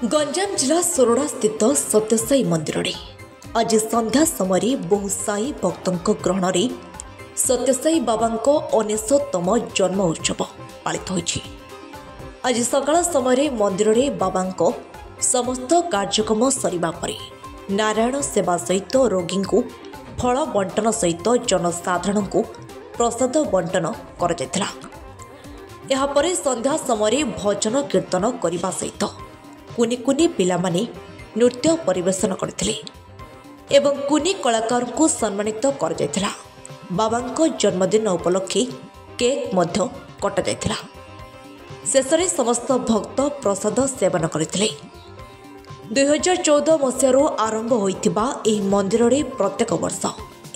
गंजाम जिला सोरडा स्थित सत्यसाई मंदिर रे आज संध्या समय बहु साई भक्तों ग्रहण रे सत्यसाई बाबा 19तम जन्म उत्सव पालित होइछि। आज सकाळ समय मंदिर रे बाबा समस्त कार्यक्रम सरिबा परे नारायण सेवा सहित रोगी को फल बंटन सहित जनसाधारण को प्रसाद बंटन कर संध्या समय भजन कीर्तन करने सहित कुनी कुनी पिलामाने नृत्य परिवेशन करथिले एवं कुनी कलाकार को सम्मानित कर जायथिला। बाबा जन्मदिन उपलक्षे केक मध्य कटा जायथिला। शेषरे समस्त भक्त प्रसाद सेवन करथिले। 2014 मसीहारू आरंभ होइथिबा एही मंदिर रे प्रत्येक वर्ष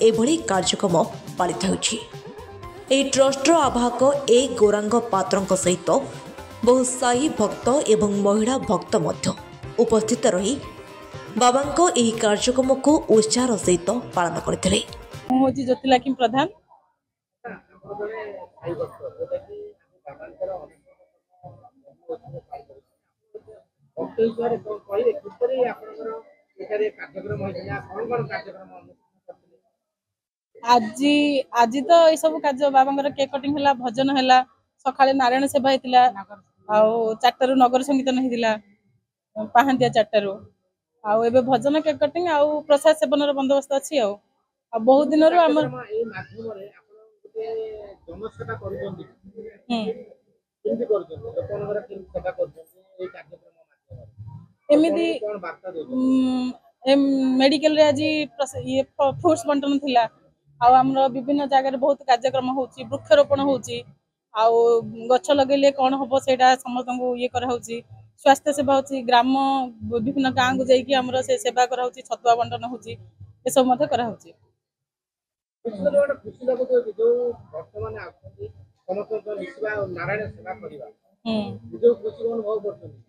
एभली कार्यक्रम पालित होछि। एही ट्रस्टर आवाहक ए गौरांग पात्रଙ୍କ सहित बहु साई भक्त एवं महिला भक्त मध्य उपस्थित रही बाबा एही कार्यक्रम को उत्साह सहित पालन करथिले। ज्योतिलक्ष्मी प्रधान आज तो ये सब कार्य बाबा केक कटिंग है, भजन है, सकाଳେ नारायण सेवा होता चारटारू नगर संगीतन होता पाहांतिया चारटारू आबे भजन केक कटिंग प्रसाद सेवन बंदोबस्त अच्छी बहुत दिन मेडिकल आज फ्रूट्स बंटन थिला आमर विभिन्न जगह बहुत कार्यक्रम होची, वृक्षरोपण होची गछ लगे कौन हम से समस्त ये कराऊँगी। स्वास्थ्य सेवा होची, ग्राम विभिन्न गाँव को जाकि आमर से सेवा कराऊँगी, छतुआ बंटन होची ये सब मध्य कराऊँगी।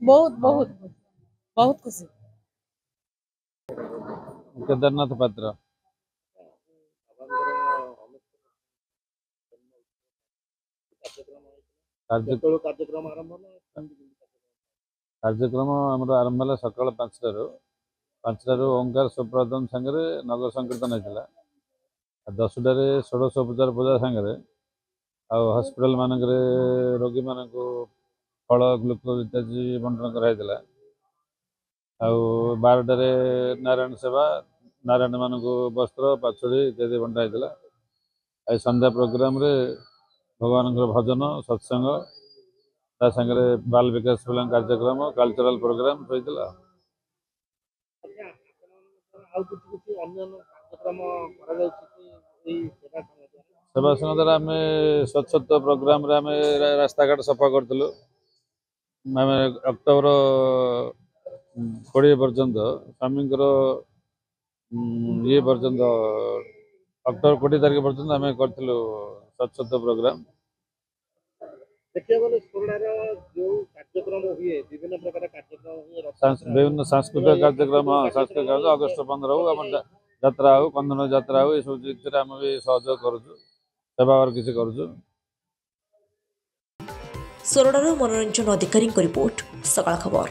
बहुत बहुत बहुत खुशी। केदारनाथ पात्र कार्यक्रम आरंभ है सकाल 5टारू ओंकार सुप्रदम सांगे नगर संकीर्तन होता 10टार षोड़श उपचार पूजा सांगे हॉस्पिटल मानक रोगी मान फल ग्लुकोज इत्यादि बंटन कराइला 12टार नारायण सेवा नारायण मान वस्त्र पाछड़ी इत्यादि बंटा होता। आज संध्या प्रोग्राम रे भगवान भजन सत्संग सागर बाल विकास कार्यक्रम कल्चरल प्रोग्राम होता। सेवा संघ द्वारा आम स्वच्छता प्रोग्राम रे आम रास्ता घाट सफा करूँ आम अक्टोबर 20 पर्यंत स्वामी ये पर्यंत अक्टोबर 20 तारीख पर्यंत आम करूँ स्वच्छता प्रोग्राम। विभिन्न सांस्कृतिक कार्यक्रम अगस्ट 15 हो यात्रा हो कंदन यात्रा हो ये सब आम भी सहयोग करूँ सेवा किसी करूँ। सोरडारू मनोरंजन अधिकारी रिपोर्ट सकाळ खबर।